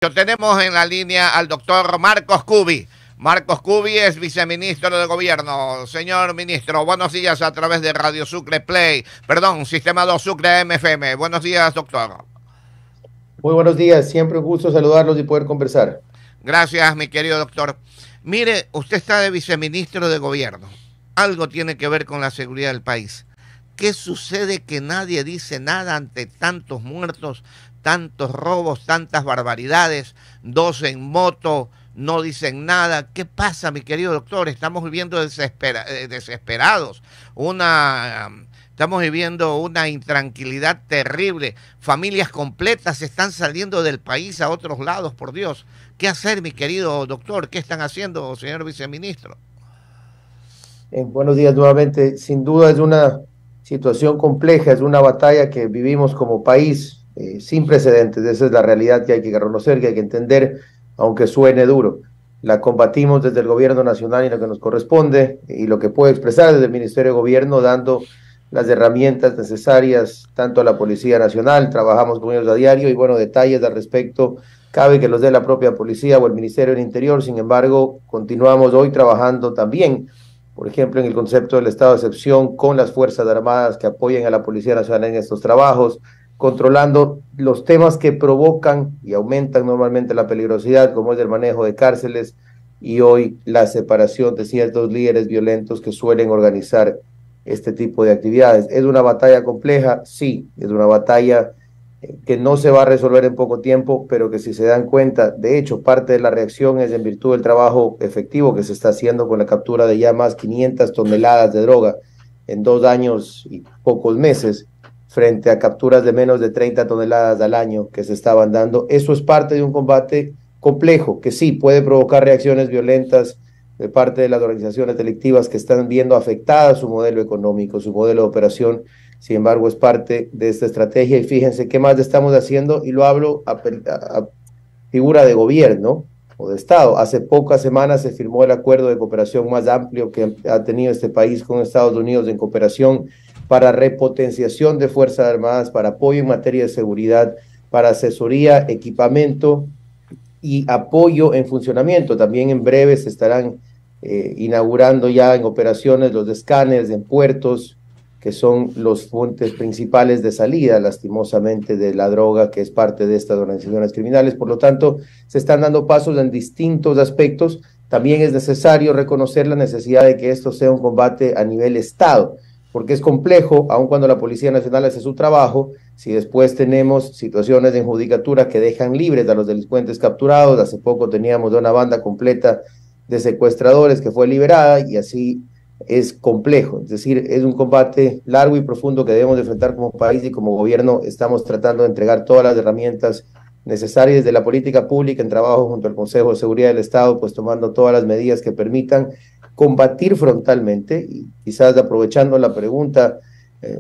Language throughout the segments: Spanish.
Perfecto, tenemos en la línea al doctor Marcos Cubi. Marcos Cubi es viceministro de Gobierno. Señor ministro, buenos días a través de Radio Sucre Play, Sistema 2 Sucre MFM. Buenos días, doctor. Muy buenos días, siempre un gusto saludarlos y poder conversar. Gracias, mi querido doctor. Mire, usted está de viceministro de Gobierno. Algo tiene que ver con la seguridad del país. ¿Qué sucede que nadie dice nada ante tantos muertos, tantos robos, tantas barbaridades, 12 en moto, no dicen nada? ¿Qué pasa, mi querido doctor? Estamos viviendo desesperados, estamos viviendo una intranquilidad terrible, familias completas están saliendo del país a otros lados, por Dios. ¿Qué hacer, mi querido doctor? ¿Qué están haciendo, señor viceministro? Buenos días nuevamente. Sin duda es una situación compleja, es una batalla que vivimos como país sin precedentes. Esa es la realidad que hay que reconocer, que hay que entender, aunque suene duro. La combatimos desde el gobierno nacional y lo que nos corresponde y lo que puede expresar desde el Ministerio de Gobierno, dando las herramientas necesarias tanto a la Policía Nacional, trabajamos con ellos a diario y bueno, detalles al respecto cabe que los dé la propia policía o el Ministerio del Interior. Sin embargo, continuamos hoy trabajando también, por ejemplo, en el concepto del estado de excepción con las Fuerzas Armadas que apoyen a la Policía Nacional en estos trabajos, controlando los temas que provocan y aumentan normalmente la peligrosidad, como es el manejo de cárceles y hoy la separación de ciertos líderes violentos que suelen organizar este tipo de actividades. ¿Es una batalla compleja? Sí, es una batalla que no se va a resolver en poco tiempo, pero que si se dan cuenta, de hecho, parte de la reacción es en virtud del trabajo efectivo que se está haciendo con la captura de ya más 500 toneladas de droga en 2 años y pocos meses, frente a capturas de menos de 30 toneladas al año que se estaban dando. Eso es parte de un combate complejo, que sí puede provocar reacciones violentas de parte de las organizaciones delictivas que están viendo afectada su modelo económico, su modelo de operación. Sin embargo, es parte de esta estrategia y fíjense qué más estamos haciendo, y lo hablo a figura de gobierno o de Estado. Hace pocas semanas se firmó el acuerdo de cooperación más amplio que ha tenido este país con Estados Unidos en cooperación para repotenciación de Fuerzas Armadas, para apoyo en materia de seguridad, para asesoría, equipamiento y apoyo en funcionamiento. También en breve se estarán inaugurando ya en operaciones los escáneres en puertos, que son los fuentes principales de salida, lastimosamente, de la droga, que es parte de estas organizaciones criminales. Por lo tanto, se están dando pasos en distintos aspectos. También es necesario reconocer la necesidad de que esto sea un combate a nivel Estado, porque es complejo, aun cuando la Policía Nacional hace su trabajo, si después tenemos situaciones de judicatura que dejan libres a los delincuentes capturados. Hace poco teníamos una banda completa de secuestradores que fue liberada y así es complejo. Es decir, es un combate largo y profundo que debemos de enfrentar como país, y como gobierno estamos tratando de entregar todas las herramientas necesarias de la política pública en trabajo junto al Consejo de Seguridad del Estado, pues tomando todas las medidas que permitan combatir frontalmente. Y quizás aprovechando la pregunta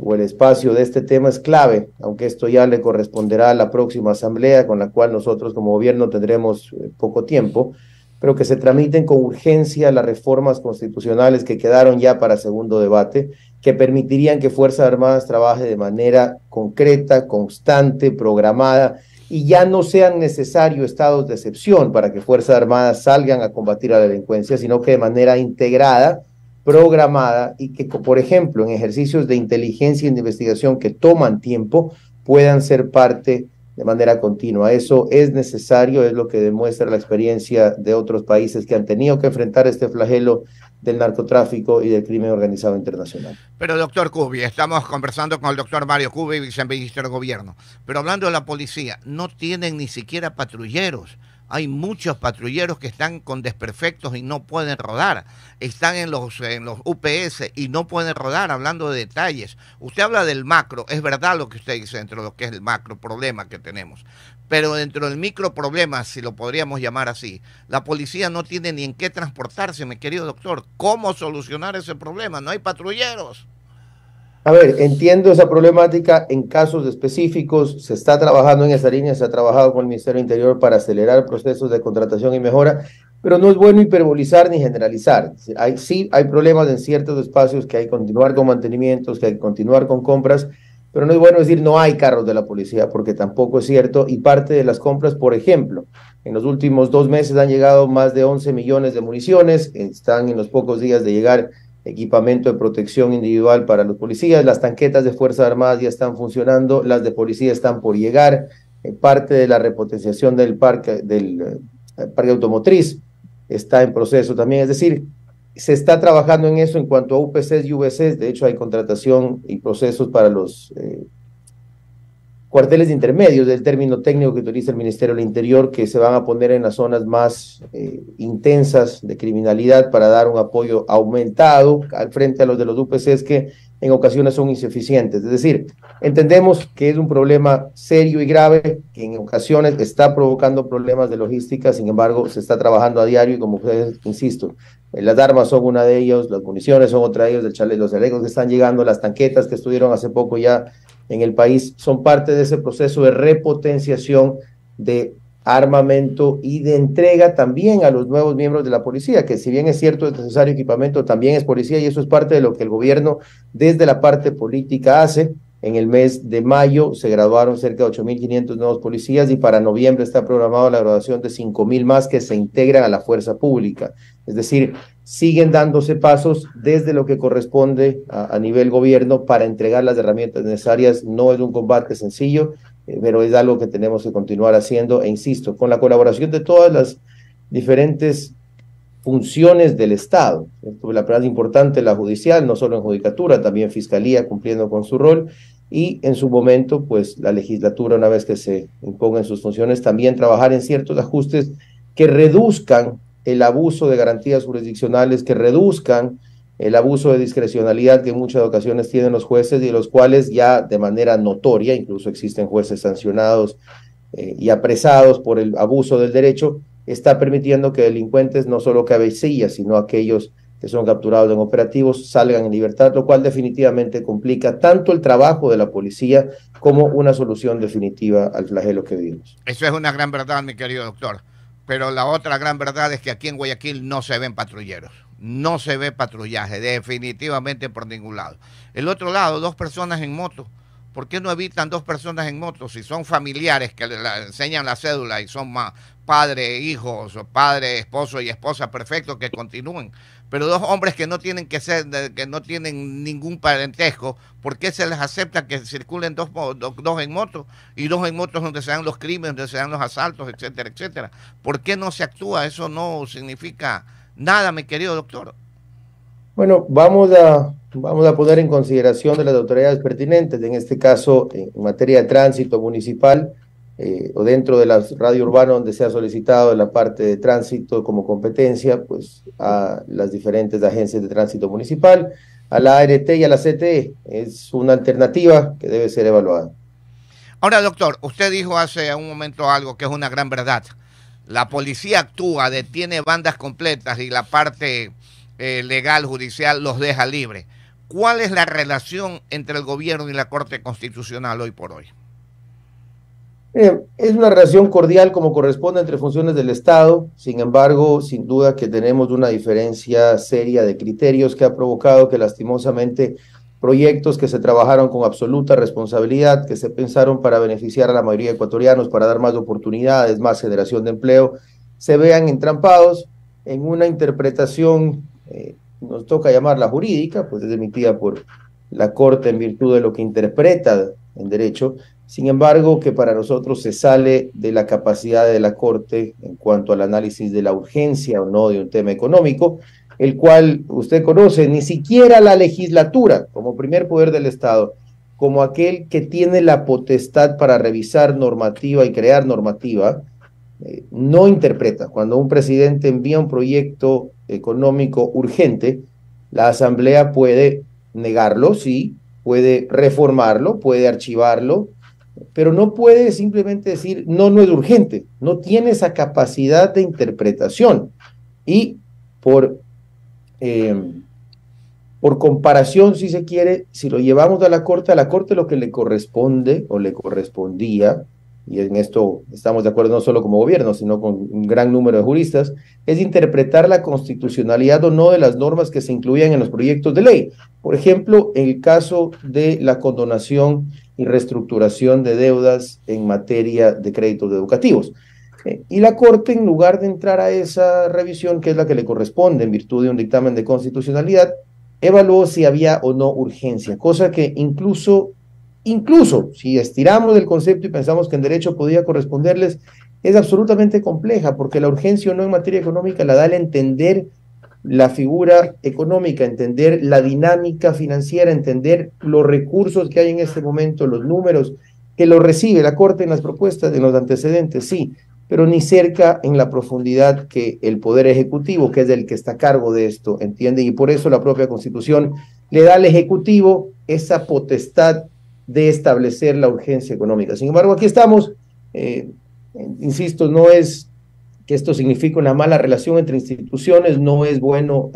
o el espacio de este tema es clave, aunque esto ya le corresponderá a la próxima asamblea, con la cual nosotros como gobierno tendremos poco tiempo, pero que se tramiten con urgencia las reformas constitucionales que quedaron ya para segundo debate, que permitirían que Fuerzas Armadas trabaje de manera concreta, constante, programada, y ya no sean necesarios estados de excepción para que Fuerzas Armadas salgan a combatir a la delincuencia, sino que de manera integrada, programada, y que, por ejemplo, en ejercicios de inteligencia y de investigación que toman tiempo, puedan ser parte de manera continua. Eso es necesario, es lo que demuestra la experiencia de otros países que han tenido que enfrentar este flagelo del narcotráfico y del crimen organizado internacional. Pero doctor Cubi, estamos conversando con el doctor Mario Cubi, viceministro de Gobierno, pero hablando de la policía, no tienen ni siquiera patrulleros. Hay muchos patrulleros que están con desperfectos y no pueden rodar. Están en los UPS y no pueden rodar, hablando de detalles. Usted habla del macro, es verdad lo que usted dice dentro de lo que es el macro problema que tenemos. Pero dentro del micro problema, si lo podríamos llamar así, la policía no tiene ni en qué transportarse, mi querido doctor. ¿Cómo solucionar ese problema? No hay patrulleros. A ver, entiendo esa problemática en casos específicos, se está trabajando en esa línea, se ha trabajado con el Ministerio del Interior para acelerar procesos de contratación y mejora, pero no es bueno hiperbolizar ni generalizar. Sí hay problemas en ciertos espacios que hay que continuar con mantenimientos, que hay que continuar con compras, pero no es bueno decir no hay carros de la policía, porque tampoco es cierto, y parte de las compras, por ejemplo, en los últimos 2 meses han llegado más de 11 millones de municiones, están en los pocos días de llegar equipamiento de protección individual para los policías, las tanquetas de Fuerzas Armadas ya están funcionando, las de policía están por llegar, parte de la repotenciación del parque automotriz está en proceso también, es decir, se está trabajando en eso en cuanto a UPCs y VCs, de hecho hay contratación y procesos para los cuarteles intermedios, del término técnico que utiliza el Ministerio del Interior, que se van a poner en las zonas más intensas de criminalidad para dar un apoyo aumentado al frente a los de los UPCs que en ocasiones son insuficientes. Es decir, entendemos que es un problema serio y grave, que en ocasiones está provocando problemas de logística, sin embargo, se está trabajando a diario y como ustedes, insisto, las armas son una de ellas, las municiones son otra de ellas, los chalecos que están llegando, las tanquetas que estuvieron hace poco ya en el país, son parte de ese proceso de repotenciación de armamento y de entrega también a los nuevos miembros de la policía, que si bien es cierto es necesario equipamiento, también es policía y eso es parte de lo que el gobierno desde la parte política hace. En el mes de mayo se graduaron cerca de 8.500 nuevos policías y para noviembre está programada la graduación de 5.000 más que se integran a la fuerza pública. Es decir, siguen dándose pasos desde lo que corresponde a nivel gobierno para entregar las herramientas necesarias. No es un combate sencillo, pero es algo que tenemos que continuar haciendo, e insisto, con la colaboración de todas las diferentes funciones del Estado. La verdad es importante la judicial, no solo en judicatura, también fiscalía cumpliendo con su rol, y en su momento, pues la legislatura, una vez que se impongan sus funciones, también trabajar en ciertos ajustes que reduzcan el abuso de garantías jurisdiccionales, que reduzcan el abuso de discrecionalidad que en muchas ocasiones tienen los jueces y de los cuales ya de manera notoria, incluso existen jueces sancionados y apresados por el abuso del derecho, está permitiendo que delincuentes, no solo cabecillas, sino aquellos que son capturados en operativos, salgan en libertad, lo cual definitivamente complica tanto el trabajo de la policía como una solución definitiva al flagelo que vivimos. Eso es una gran verdad, mi querido doctor. Pero la otra gran verdad es que aquí en Guayaquil no se ven patrulleros. No se ve patrullaje, definitivamente por ningún lado. El otro lado, 2 personas en moto. ¿Por qué no evitan 2 personas en moto si son familiares que le enseñan la cédula y son padre, hijos, o padre, esposo y esposa, perfecto, que continúen? Pero 2 hombres que no tienen que ser, que no tienen ningún parentesco, ¿por qué se les acepta que circulen dos en moto y 2 en motos donde se dan los crímenes, donde se dan los asaltos, etcétera, etcétera? ¿Por qué no se actúa? Eso no significa nada, mi querido doctor. Bueno, vamos a poner en consideración de las autoridades pertinentes, en este caso en materia de tránsito municipal o dentro de la radio urbana donde se ha solicitado la parte de tránsito como competencia, pues a las diferentes agencias de tránsito municipal, a la ART y a la CTE. Es una alternativa que debe ser evaluada. Ahora, doctor, usted dijo hace un momento algo que es una gran verdad. La policía actúa, detiene bandas completas y la parte legal, judicial, los deja libres. ¿Cuál es la relación entre el gobierno y la Corte Constitucional hoy por hoy? Es una relación cordial como corresponde entre funciones del Estado, sin embargo, sin duda que tenemos una diferencia seria de criterios que ha provocado que lastimosamente proyectos que se trabajaron con absoluta responsabilidad, que se pensaron para beneficiar a la mayoría de ecuatorianos, para dar más oportunidades, más generación de empleo, se vean entrampados en una interpretación, nos toca llamarla jurídica, pues es emitida por la Corte en virtud de lo que interpreta en derecho. Sin embargo, que para nosotros se sale de la capacidad de la Corte en cuanto al análisis de la urgencia o no de un tema económico, el cual usted conoce, ni siquiera la legislatura, como primer poder del Estado, como aquel que tiene la potestad para revisar normativa y crear normativa, no interpreta. Cuando un presidente envía un proyecto económico urgente, la Asamblea puede negarlo, sí, puede reformarlo, puede archivarlo, pero no puede simplemente decir, no, no es urgente, no tiene esa capacidad de interpretación. Y por comparación, si se quiere, si lo llevamos a la Corte lo que le corresponde o le correspondía, y en esto estamos de acuerdo no solo como gobierno, sino con un gran número de juristas, es interpretar la constitucionalidad o no de las normas que se incluían en los proyectos de ley. Por ejemplo, en el caso de la condonación y reestructuración de deudas en materia de créditos educativos. Y la Corte, en lugar de entrar a esa revisión, que es la que le corresponde en virtud de un dictamen de constitucionalidad, evaluó si había o no urgencia, cosa que incluso si estiramos el concepto y pensamos que en derecho podía corresponderles, es absolutamente compleja, porque la urgencia o no en materia económica la da el entender la figura económica, entender la dinámica financiera, entender los recursos que hay en este momento, los números que lo recibe la Corte en las propuestas, en los antecedentes, sí, pero ni cerca en la profundidad que el Poder Ejecutivo, que es el que está a cargo de esto, entiende, y por eso la propia Constitución le da al Ejecutivo esa potestad de establecer la urgencia económica. Sin embargo, aquí estamos, insisto, no es que esto significa una mala relación entre instituciones, no es bueno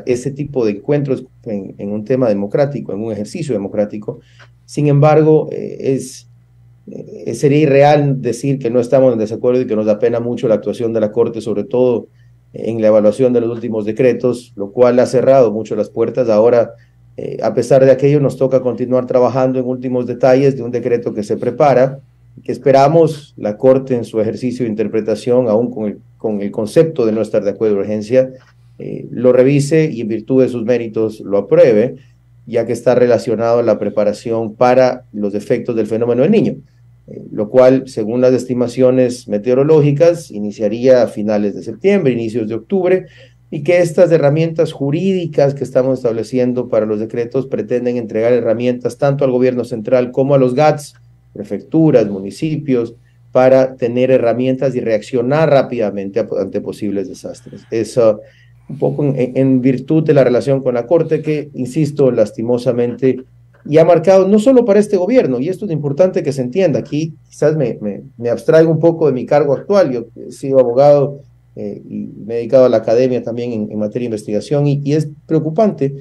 ese tipo de encuentros en un tema democrático, en un ejercicio democrático. Sin embargo, sería irreal decir que no estamos en desacuerdo y que nos da pena mucho la actuación de la Corte, sobre todo en la evaluación de los últimos decretos, lo cual ha cerrado mucho las puertas. Ahora, a pesar de aquello, nos toca continuar trabajando en últimos detalles de un decreto que se prepara, que esperamos la Corte en su ejercicio de interpretación, aún con el concepto de no estar de acuerdo de urgencia, lo revise y en virtud de sus méritos lo apruebe, ya que está relacionado a la preparación para los efectos del fenómeno del Niño, lo cual, según las estimaciones meteorológicas, iniciaría a finales de septiembre, inicios de octubre, y que estas herramientas jurídicas que estamos estableciendo para los decretos pretenden entregar herramientas tanto al gobierno central como a los GATS, prefecturas, municipios, para tener herramientas y reaccionar rápidamente ante posibles desastres. Es un poco en virtud de la relación con la Corte que, insisto, lastimosamente, y ha marcado no solo para este gobierno, y esto es importante que se entienda, aquí quizás me abstraigo un poco de mi cargo actual, yo he sido abogado y me he dedicado a la academia también en materia de investigación, y es preocupante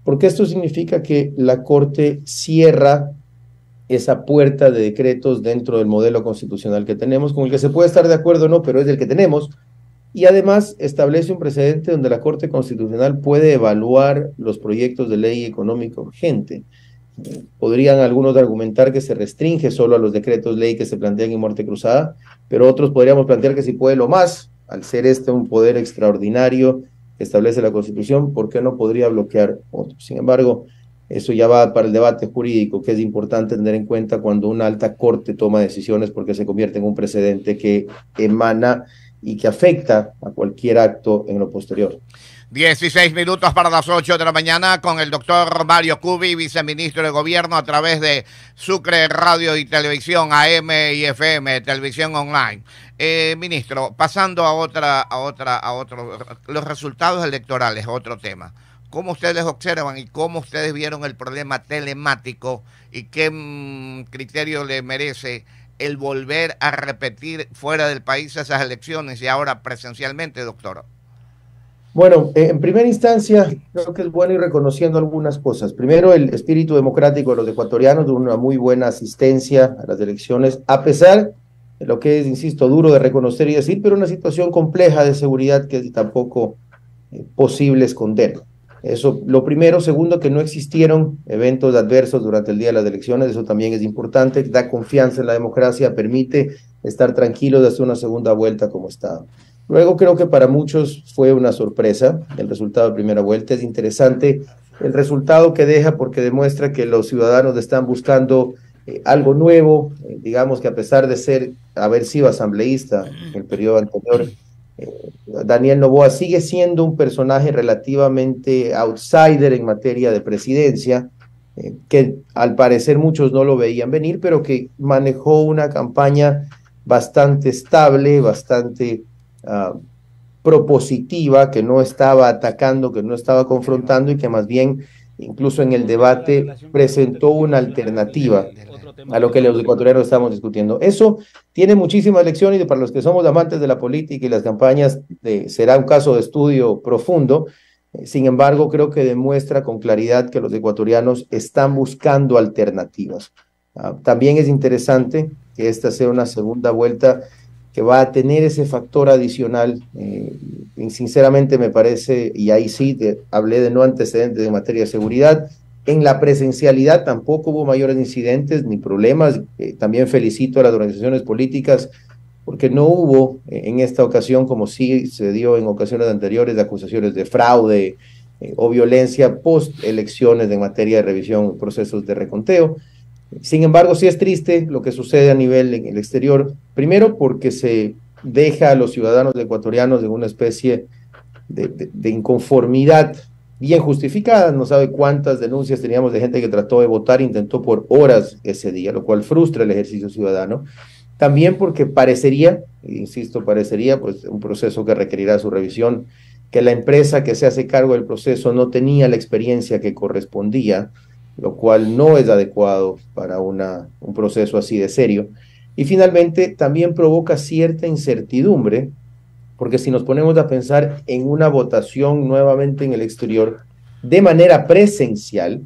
porque esto significa que la Corte cierra esa puerta de decretos dentro del modelo constitucional que tenemos, con el que se puede estar de acuerdo o no, pero es el que tenemos, y además establece un precedente donde la Corte Constitucional puede evaluar los proyectos de ley económica urgente. Podrían algunos argumentar que se restringe solo a los decretos ley que se plantean en muerte cruzada, pero otros podríamos plantear que si puede lo más, al ser este un poder extraordinario que establece la Constitución, ¿por qué no podría bloquear otros? Sin embargo, eso ya va para el debate jurídico, que es importante tener en cuenta cuando una alta corte toma decisiones, porque se convierte en un precedente que emana y que afecta a cualquier acto en lo posterior. 16 minutos para las 8 de la mañana con el doctor Mario Cubi, viceministro de Gobierno, a través de Sucre Radio y Televisión, AM y FM, televisión online. Ministro, pasando a otro, los resultados electorales, otro tema. ¿Cómo ustedes observan y cómo ustedes vieron el problema telemático y qué criterio le merece el volver a repetir fuera del país esas elecciones y ahora presencialmente, doctor? Bueno, en primera instancia, creo que es bueno ir reconociendo algunas cosas. Primero, el espíritu democrático de los ecuatorianos, de una muy buena asistencia a las elecciones, a pesar de lo que es, insisto, duro de reconocer y decir, pero una situación compleja de seguridad que es tampoco posible esconder. Eso, lo primero. Segundo, que no existieron eventos adversos durante el día de las elecciones, eso también es importante, da confianza en la democracia, permite estar tranquilos de hacer una segunda vuelta como Estado. Luego, creo que para muchos fue una sorpresa el resultado de primera vuelta. Es interesante el resultado que deja porque demuestra que los ciudadanos están buscando algo nuevo, digamos que a pesar de haber sido asambleísta en el periodo anterior, Daniel Noboa sigue siendo un personaje relativamente outsider en materia de presidencia, que al parecer muchos no lo veían venir, pero que manejó una campaña bastante estable, bastante propositiva, que no estaba atacando, que no estaba confrontando y que más bien, incluso en el debate, presentó una alternativa a lo que los ecuatorianos estamos discutiendo. Eso tiene muchísimas lecciones y para los que somos amantes de la política y las campañas será un caso de estudio profundo. Sin embargo, creo que demuestra con claridad que los ecuatorianos están buscando alternativas. También es interesante que esta sea una segunda vuelta que va a tener ese factor adicional. Sinceramente me parece, y ahí sí hablé de no antecedentes en materia de seguridad, En la presencialidad tampoco hubo mayores incidentes ni problemas. También felicito a las organizaciones políticas porque no hubo en esta ocasión, como sí se dio en ocasiones anteriores, de acusaciones de fraude o violencia post elecciones en materia de revisión, procesos de reconteo. Sin embargo, sí es triste lo que sucede a nivel en el exterior, primero porque se deja a los ciudadanos ecuatorianos en una especie de inconformidad bien justificada. No sabe cuántas denuncias teníamos de gente que trató de votar, intentó por horas ese día, lo cual frustra el ejercicio ciudadano. También porque parecería, insisto, parecería, pues un proceso que requerirá su revisión, que la empresa que se hace cargo del proceso no tenía la experiencia que correspondía, lo cual no es adecuado para un proceso así de serio. Y finalmente también provoca cierta incertidumbre, porque si nos ponemos a pensar en una votación nuevamente en el exterior de manera presencial,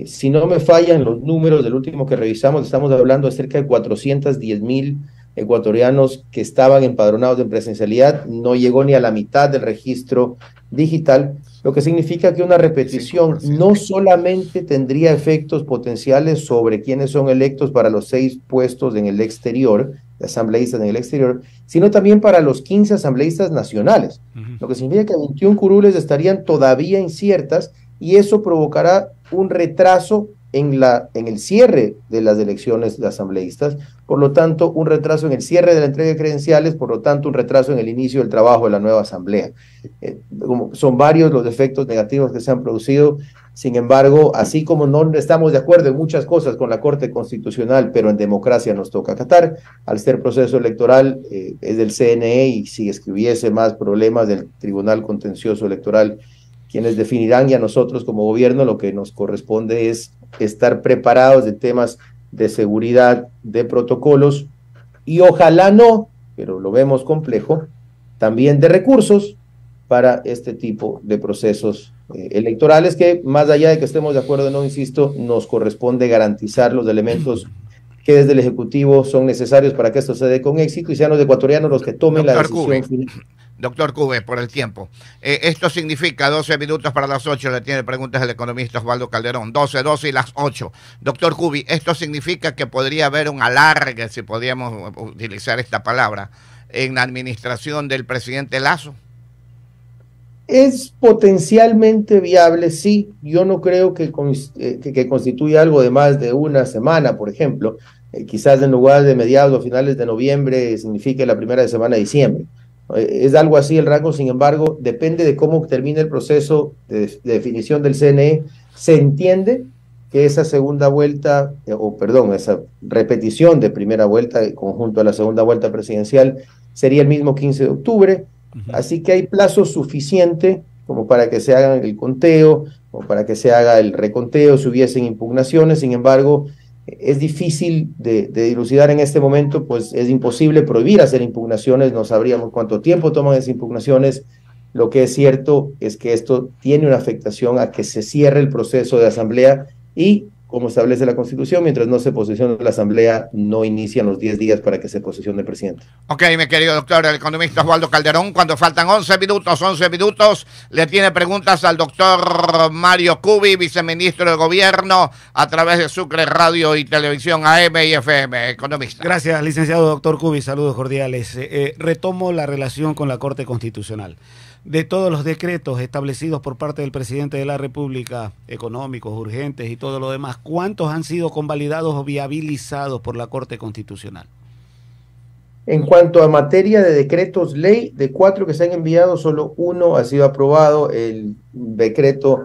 si no me fallan los números del último que revisamos, estamos hablando de cerca de 410,000 ecuatorianos que estaban empadronados en presencialidad, no llegó ni a la mitad del registro digital, lo que significa que una repetición 5%. No solamente tendría efectos potenciales sobre quienes son electos para los 6 puestos en el exterior, de asambleístas en el exterior, sino también para los 15 asambleístas nacionales, lo que significa que 21 curules estarían todavía inciertas y eso provocará un retraso en el cierre de las elecciones de asambleístas, por lo tanto un retraso en el cierre de la entrega de credenciales, por lo tanto un retraso en el inicio del trabajo de la nueva asamblea. Son varios los efectos negativos que se han producido. Sin embargo, así como no estamos de acuerdo en muchas cosas con la Corte Constitucional, pero en democracia nos toca acatar, al ser proceso electoral es del CNE y si es que hubiese más problemas del Tribunal Contencioso Electoral, quienes definirán, y a nosotros como gobierno lo que nos corresponde es estar preparados de temas de seguridad, de protocolos y ojalá no, pero lo vemos complejo, también de recursos para este tipo de procesos electorales que más allá de que estemos de acuerdo o no, insisto, nos corresponde garantizar los elementos que desde el Ejecutivo son necesarios para que esto se dé con éxito y sean los ecuatorianos los que tomen la decisión final. Doctor Cube, por el tiempo. Esto significa 12 minutos para las 8. Le tiene preguntas el economista Osvaldo Calderón. 12 y las 8. Doctor Cube, esto significa que podría haber un alargue, si podríamos utilizar esta palabra, en la administración del presidente Lasso. Es potencialmente viable, sí. Yo no creo que constituya algo de más de una semana, por ejemplo. Quizás en lugar de mediados o finales de noviembre signifique la primera semana de diciembre. Es algo así el rango, sin embargo, depende de cómo termine el proceso de definición del CNE. Se entiende que esa segunda vuelta, esa repetición de primera vuelta conjunto a la segunda vuelta presidencial sería el mismo 15 de octubre, así que hay plazo suficiente como para que se haga el conteo, como para que se haga el reconteo si hubiesen impugnaciones. Sin embargo, es difícil de dilucidar en este momento, pues es imposible prohibir hacer impugnaciones, no sabríamos cuánto tiempo toman esas impugnaciones. Lo que es cierto es que esto tiene una afectación a que se cierre el proceso de asamblea y, como establece la Constitución, mientras no se posesione la asamblea, no inician los 10 días para que se posesione el presidente. Ok, mi querido doctor, el economista Osvaldo Calderón, cuando faltan 11 minutos, le tiene preguntas al doctor Mario Cubi, viceministro de Gobierno, a través de Sucre Radio y Televisión AM y FM, economista. Gracias, licenciado doctor Cubi, saludos cordiales. Retomo la relación con la Corte Constitucional. De todos los decretos establecidos por parte del presidente de la República, económicos, urgentes y todo lo demás, ¿cuántos han sido convalidados o viabilizados por la Corte Constitucional? En cuanto a materia de decretos ley, de 4 que se han enviado, solo 1 ha sido aprobado. El decreto,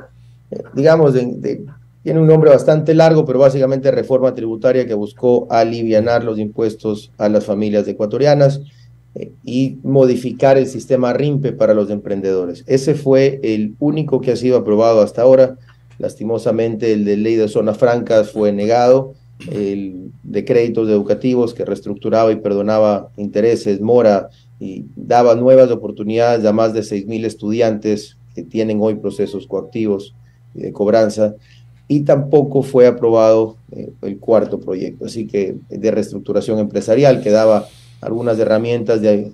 digamos, tiene un nombre bastante largo, pero básicamente reforma tributaria que buscó alivianar los impuestos a las familias ecuatorianas y modificar el sistema RIMPE para los emprendedores. Ese fue el único que ha sido aprobado hasta ahora. Lastimosamente el de ley de zonas francas fue negado, el de créditos educativos que reestructuraba y perdonaba intereses, mora, y daba nuevas oportunidades a más de 6,000 estudiantes que tienen hoy procesos coactivos de cobranza, y tampoco fue aprobado el cuarto proyecto, así que de reestructuración empresarial, que daba algunas herramientas de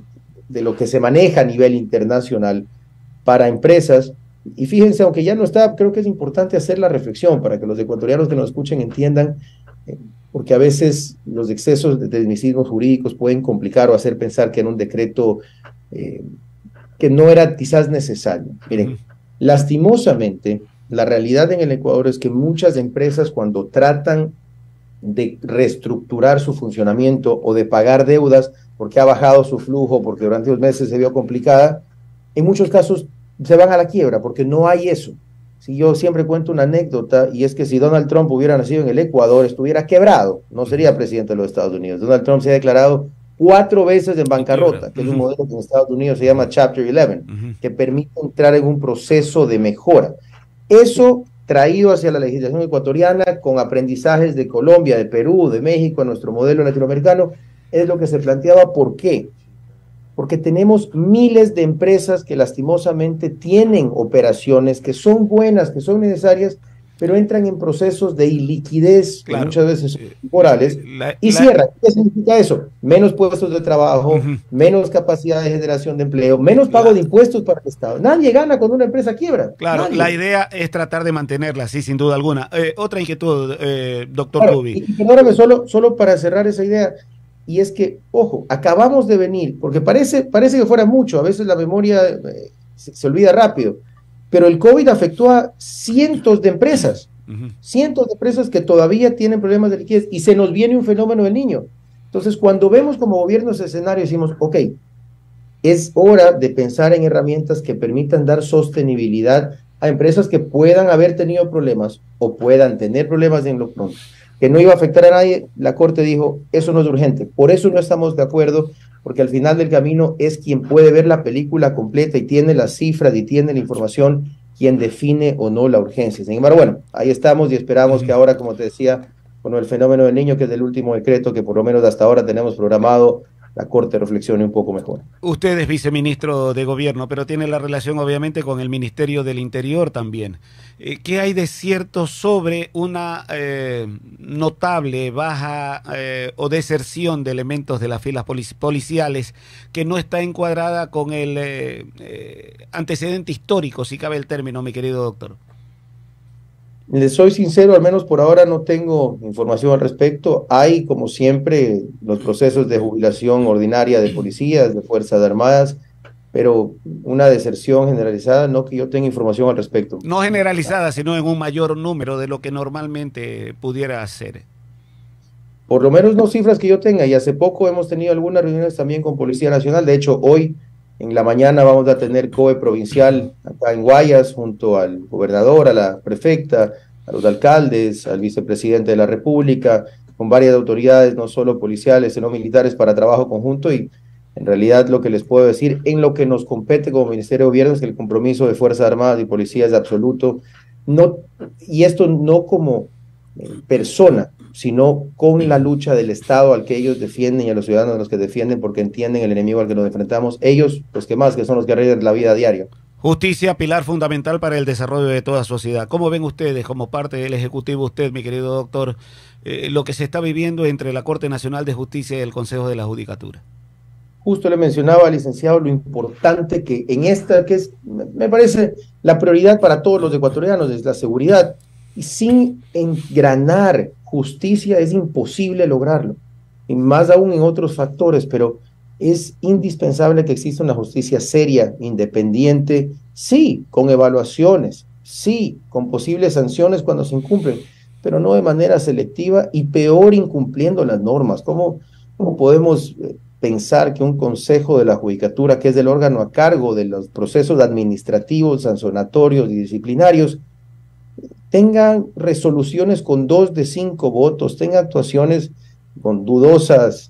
lo que se maneja a nivel internacional para empresas Y fíjense, aunque ya no está, creo que es importante hacer la reflexión para que los ecuatorianos que nos escuchen entiendan, porque a veces los excesos de tecnicismos jurídicos pueden complicar o hacer pensar que en un decreto que no era quizás necesario. Miren, lastimosamente, la realidad en el Ecuador es que muchas empresas cuando tratan de reestructurar su funcionamiento o de pagar deudas porque ha bajado su flujo, porque durante unos meses se vio complicada, en muchos casos se van a la quiebra porque no hay eso. Si yo siempre cuento una anécdota, y es que si Donald Trump hubiera nacido en el Ecuador, estuviera quebrado, no sería presidente de los Estados Unidos. Donald Trump se ha declarado 4 veces en bancarrota, que es un modelo que en Estados Unidos se llama Chapter 11, que permite entrar en un proceso de mejora. Eso traído hacia la legislación ecuatoriana con aprendizajes de Colombia, de Perú, de México, a nuestro modelo latinoamericano, es lo que se planteaba. ¿Por qué? Porque tenemos miles de empresas que lastimosamente tienen operaciones que son buenas, que son necesarias, pero entran en procesos de iliquidez, que muchas veces son temporales, y cierran. ¿Qué significa eso? Menos puestos de trabajo, menos capacidad de generación de empleo, menos pago de impuestos para el Estado. Nadie gana cuando una empresa quiebra. Claro, nadie. La idea es tratar de mantenerla, sí, sin duda alguna. Otra inquietud, doctor Kubi. Y perdóname, solo para cerrar esa idea, y es que, ojo, acabamos de venir, porque parece que fuera mucho, a veces la memoria se olvida rápido, pero el COVID afectó a cientos de empresas, cientos de empresas que todavía tienen problemas de liquidez, y se nos viene un fenómeno del Niño. Entonces, cuando vemos como gobierno ese escenario, decimos, ok, es hora de pensar en herramientas que permitan dar sostenibilidad a empresas que puedan haber tenido problemas o puedan tener problemas en lo pronto. Que no iba a afectar a nadie, la Corte dijo, eso no es urgente. Por eso no estamos de acuerdo, porque al final del camino es quien puede ver la película completa y tiene las cifras y tiene la información quien define o no la urgencia. Sin embargo, bueno, ahí estamos y esperamos que ahora, como te decía, con el fenómeno del Niño, que es el último decreto que por lo menos hasta ahora tenemos programado, la Corte reflexione un poco mejor. Usted es viceministro de Gobierno, pero tiene la relación obviamente con el Ministerio del Interior también. ¿Qué hay de cierto sobre una notable baja o deserción de elementos de las filas policiales que no está encuadrada con el antecedente histórico, si cabe el término, mi querido doctor? Les soy sincero, al menos por ahora no tengo información al respecto. Hay, como siempre, los procesos de jubilación ordinaria de policías, de Fuerzas Armadas, pero una deserción generalizada, no que yo tenga información al respecto. No generalizada, sino en un mayor número de lo que normalmente pudiera ser. Por lo menos no cifras que yo tenga, y hace poco hemos tenido algunas reuniones también con Policía Nacional. De hecho, hoy en la mañana vamos a tener COE provincial acá en Guayas, junto al gobernador, a la prefecta, a los alcaldes, al vicepresidente de la República, con varias autoridades, no solo policiales, sino militares, para trabajo conjunto. Y en realidad lo que les puedo decir, en lo que nos compete como Ministerio de Gobierno, es que el compromiso de Fuerzas Armadas y Policía es absoluto, y esto no como persona, sino con la lucha del Estado al que ellos defienden y a los ciudadanos a los que defienden, porque entienden el enemigo al que nos enfrentamos. Ellos, pues que más, que son los que arriesgan la vida a diario. Justicia, pilar fundamental para el desarrollo de toda sociedad. ¿Cómo ven ustedes, como parte del Ejecutivo, usted, mi querido doctor, lo que se está viviendo entre la Corte Nacional de Justicia y el Consejo de la Judicatura? Justo le mencionaba, licenciado, lo importante que en esta, que es, me parece, la prioridad para todos los ecuatorianos, es la seguridad. Y sin engranar justicia es imposible lograrlo, y más aún en otros factores, pero es indispensable que exista una justicia seria, independiente, sí, con evaluaciones, sí, con posibles sanciones cuando se incumplen, pero no de manera selectiva y peor incumpliendo las normas. ¿Cómo podemos pensar que un consejo de la judicatura, que es el órgano a cargo de los procesos administrativos, sancionatorios y disciplinarios, tengan resoluciones con 2 de 5 votos, tengan actuaciones con dudosas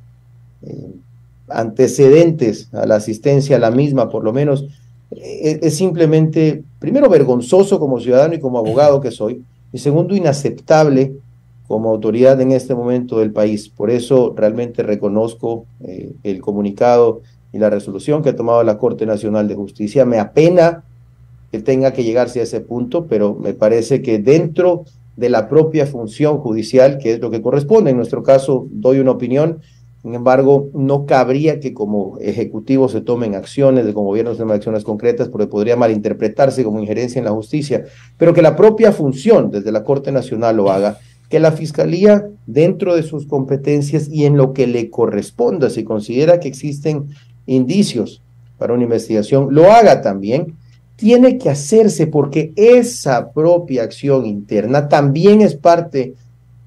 antecedentes a la asistencia a la misma, por lo menos? Es simplemente, primero, vergonzoso como ciudadano y como abogado que soy, y segundo, inaceptable como autoridad en este momento del país. Por eso realmente reconozco el comunicado y la resolución que ha tomado la Corte Nacional de Justicia. Me apena que tenga que llegarse a ese punto, pero me parece que dentro de la propia función judicial, que es lo que corresponde, en nuestro caso doy una opinión, Sin embargo, no cabría que como ejecutivo se tomen acciones, de como gobierno se tomen acciones concretas, porque podría malinterpretarse como injerencia en la justicia, pero que la propia función desde la Corte Nacional lo haga, que la Fiscalía, dentro de sus competencias y en lo que le corresponda, si considera que existen indicios para una investigación, lo haga también. Tiene que hacerse porque esa propia acción interna también es parte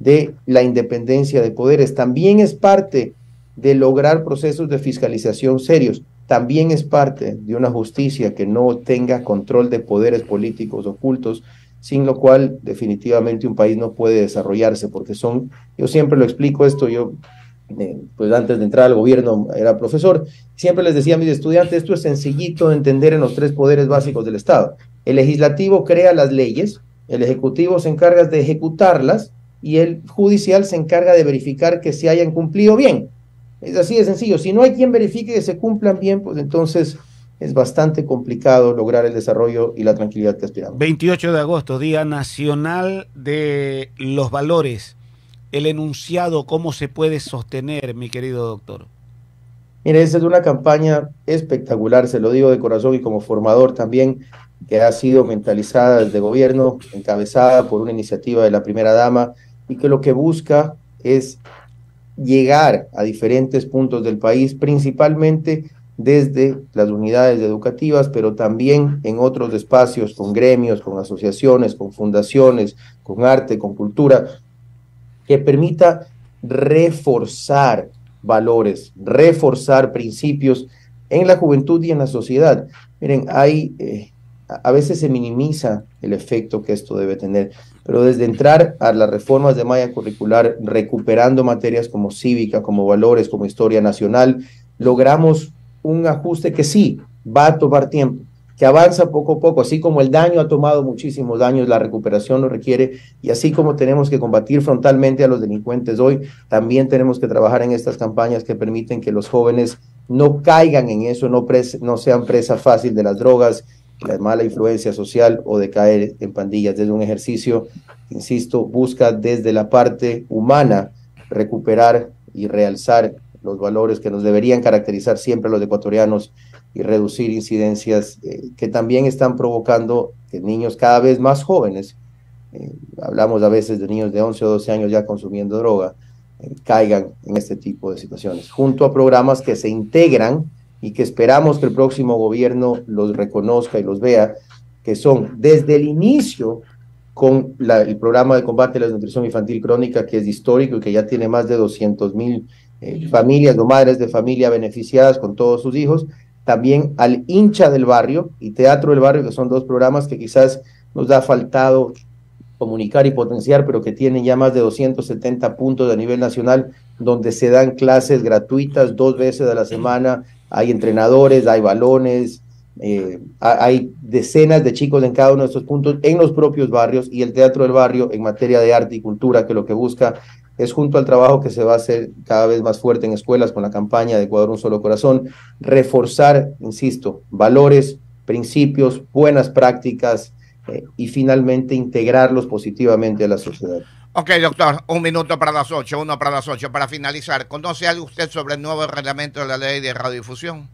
de la independencia de poderes, también es parte de lograr procesos de fiscalización serios, también es parte de una justicia que no tenga control de poderes políticos ocultos, sin lo cual definitivamente un país no puede desarrollarse, porque son, yo siempre lo explico esto, yo pues antes de entrar al gobierno era profesor, siempre les decía a mis estudiantes, esto es sencillito de entender en los tres poderes básicos del Estado. El legislativo crea las leyes, el ejecutivo se encarga de ejecutarlas y el judicial se encarga de verificar que se hayan cumplido bien. Es así de sencillo. Si no hay quien verifique que se cumplan bien, pues entonces es bastante complicado lograr el desarrollo y la tranquilidad que aspiramos. 28 de agosto, Día Nacional de los Valores. El enunciado, ¿cómo se puede sostener, mi querido doctor? Mire, esa es una campaña espectacular, se lo digo de corazón y como formador también, que ha sido mentalizada desde gobierno, encabezada por una iniciativa de la primera dama y que lo que busca es llegar a diferentes puntos del país, principalmente desde las unidades educativas, pero también en otros espacios, con gremios, con asociaciones, con fundaciones, con arte, con cultura, que permita reforzar valores, reforzar principios en la juventud y en la sociedad. Miren, a veces se minimiza el efecto que esto debe tener, pero desde entrar a las reformas de malla curricular, recuperando materias como cívica, como valores, como historia nacional, logramos un ajuste que sí va a tomar tiempo, que avanza poco a poco, así como el daño ha tomado muchísimos daños, la recuperación lo requiere, y así como tenemos que combatir frontalmente a los delincuentes hoy, también tenemos que trabajar en estas campañas que permiten que los jóvenes no caigan en eso, no sean presa fácil de las drogas, la mala influencia social o de caer en pandillas. Desde un ejercicio, insisto, busca desde la parte humana recuperar y realzar los valores que nos deberían caracterizar siempre a los ecuatorianos y reducir incidencias que también están provocando que niños cada vez más jóvenes, hablamos a veces de niños de 11 o 12 años ya consumiendo droga, caigan en este tipo de situaciones, junto a programas que se integran y que esperamos que el próximo gobierno los reconozca y los vea, que son desde el inicio con el programa de combate a la desnutrición infantil crónica, que es histórico y que ya tiene más de 200,000 familias o madres de familia beneficiadas con todos sus hijos, también al hincha del barrio y teatro del barrio, que son dos programas que quizás nos ha faltado comunicar y potenciar, pero que tienen ya más de 270 puntos a nivel nacional, donde se dan clases gratuitas 2 veces a la semana, hay entrenadores, hay balones, hay decenas de chicos en cada uno de estos puntos en los propios barrios, y el teatro del barrio en materia de arte y cultura, que lo que busca es, junto al trabajo que se va a hacer cada vez más fuerte en escuelas con la campaña de Ecuador Un Solo Corazón, reforzar, insisto, valores, principios, buenas prácticas y finalmente integrarlos positivamente a la sociedad. Ok, doctor, 1 minuto para las 8, 1 para las 8. Para finalizar, ¿conoce algo usted sobre el nuevo reglamento de la ley de radiodifusión?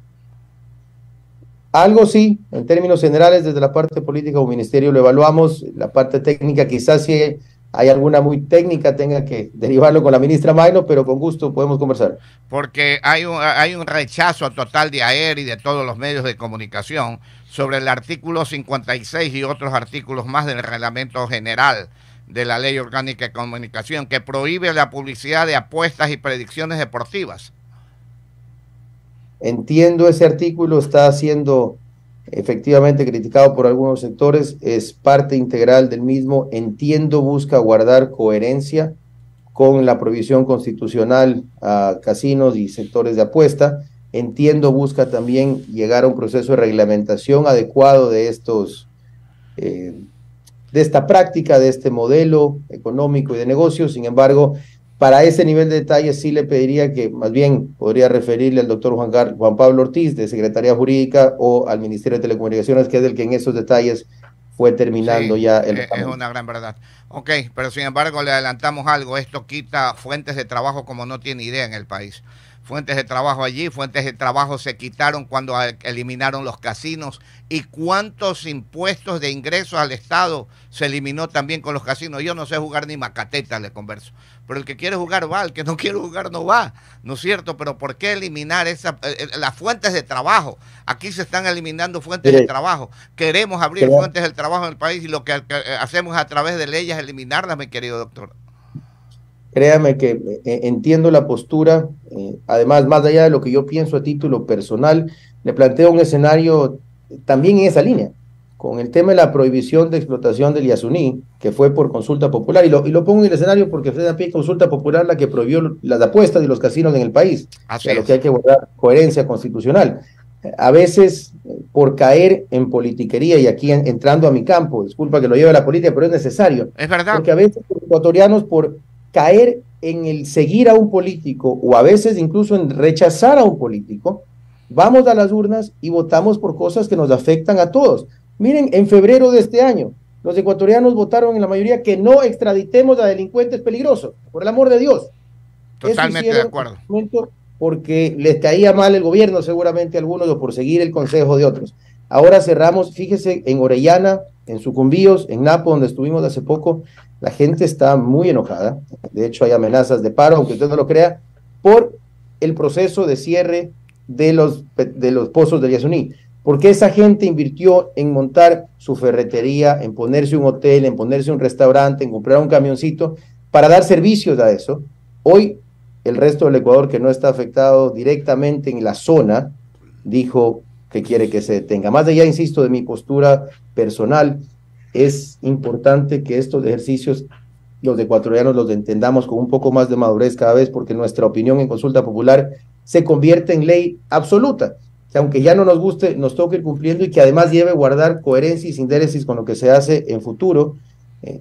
Algo sí, en términos generales, desde la parte política o ministerio lo evaluamos, la parte técnica quizás si hay alguna muy técnica tenga que derivarlo con la ministra Mayno, pero con gusto podemos conversar. Porque hay un rechazo total de AER y de todos los medios de comunicación sobre el artículo 56 y otros artículos más del reglamento general de la Ley Orgánica de Comunicación, que prohíbe la publicidad de apuestas y predicciones deportivas. Entiendo ese artículo, está siendo efectivamente criticado por algunos sectores, es parte integral del mismo, entiendo busca guardar coherencia con la prohibición constitucional a casinos y sectores de apuesta, entiendo busca también llegar a un proceso de reglamentación adecuado de de esta práctica, de este modelo económico y de negocio. Sin embargo, para ese nivel de detalle sí le pediría que más bien podría referirle al doctor Juan Pablo Ortiz de Secretaría Jurídica o al Ministerio de Telecomunicaciones, que es el que en esos detalles fue terminando sí, ya el es una gran verdad. Ok, pero sin embargo le adelantamos algo, esto quita fuentes de trabajo como no tiene idea en el país. fuentes de trabajo allí, fuentes de trabajo se quitaron cuando eliminaron los casinos, y cuántos impuestos de ingresos al Estado se eliminó también con los casinos. Yo no sé jugar ni macateta, le converso, pero el que quiere jugar va, el que no quiere jugar no va, ¿no es cierto? Pero ¿por qué eliminar las fuentes de trabajo? Aquí se están eliminando fuentes de trabajo. Queremos abrir fuentes de trabajo en el país y lo que hacemos a través de leyes eliminarlas, mi querido doctor. Créame que entiendo la postura, además, más allá de lo que yo pienso a título personal, le planteo un escenario también en esa línea, con el tema de la prohibición de explotación del Yasuní, que fue por consulta popular, y lo pongo en el escenario porque fue una consulta popular la que prohibió las apuestas y los casinos en el país, a lo que hay que guardar coherencia constitucional. A veces, por caer en politiquería, y aquí entrando a mi campo, disculpa que lo lleve a la política, pero es necesario. Es verdad. Porque a veces los ecuatorianos, por caer en el seguir a un político, o a veces incluso en rechazar a un político, vamos a las urnas y votamos por cosas que nos afectan a todos. Miren, en febrero de este año, los ecuatorianos votaron en la mayoría que no extraditemos a delincuentes peligrosos, por el amor de Dios. Totalmente de acuerdo. Porque les caía mal el gobierno, seguramente a algunos, o por seguir el consejo de otros. Ahora cerramos, fíjese, en Orellana, en Sucumbíos, en Napo, donde estuvimos hace poco, la gente está muy enojada. De hecho, hay amenazas de paro, aunque usted no lo crea, por el proceso de cierre de los pozos del Yasuní. Porque esa gente invirtió en montar su ferretería, en ponerse un hotel, en ponerse un restaurante, en comprar un camioncito, para dar servicios a eso. Hoy, el resto del Ecuador, que no está afectado directamente en la zona, dijo que quiere que se detenga. Más allá, insisto, de mi postura personal, es importante que estos ejercicios los ecuatorianos los entendamos con un poco más de madurez cada vez, porque nuestra opinión en consulta popular se convierte en ley absoluta, que aunque ya no nos guste, nos toca ir cumpliendo, y que además debe guardar coherencia y síntesis con lo que se hace en futuro,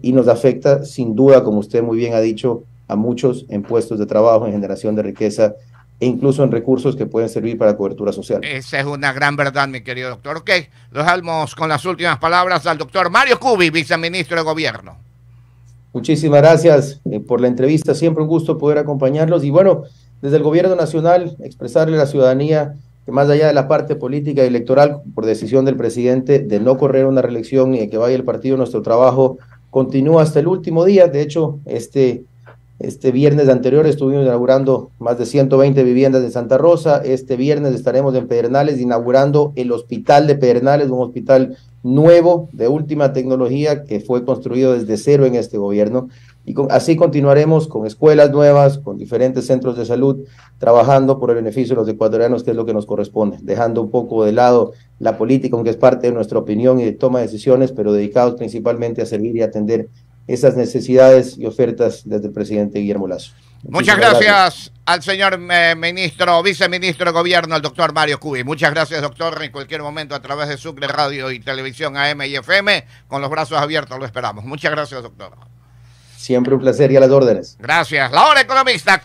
y nos afecta sin duda, como usted muy bien ha dicho, a muchos en puestos de trabajo, en generación de riqueza, e incluso en recursos que pueden servir para cobertura social. Esa es una gran verdad, mi querido doctor. Ok, lo dejamos con las últimas palabras al doctor Mario Cubi, viceministro de Gobierno. Muchísimas gracias por la entrevista, siempre un gusto poder acompañarlos, y bueno, desde el Gobierno Nacional, expresarle a la ciudadanía que más allá de la parte política y electoral, por decisión del presidente de no correr una reelección y de que vaya el partido, nuestro trabajo continúa hasta el último día. De hecho, este viernes anterior estuvimos inaugurando más de 120 viviendas de Santa Rosa. Este viernes estaremos en Pedernales inaugurando el hospital de Pedernales, un hospital nuevo de última tecnología que fue construido desde cero en este gobierno. Y así continuaremos con escuelas nuevas, con diferentes centros de salud, trabajando por el beneficio de los ecuatorianos, que es lo que nos corresponde, dejando un poco de lado la política, aunque es parte de nuestra opinión y de toma de decisiones, pero dedicados principalmente a servir y atender esas necesidades y ofertas desde el presidente Guillermo Lasso. Muchas gracias al señor viceministro de Gobierno, al doctor Mario Cubi. Muchas gracias, doctor. En cualquier momento, a través de Sucre Radio y Televisión AM y FM, con los brazos abiertos lo esperamos. Muchas gracias, doctor. Siempre un placer y a las órdenes. Gracias. La Hora Economista.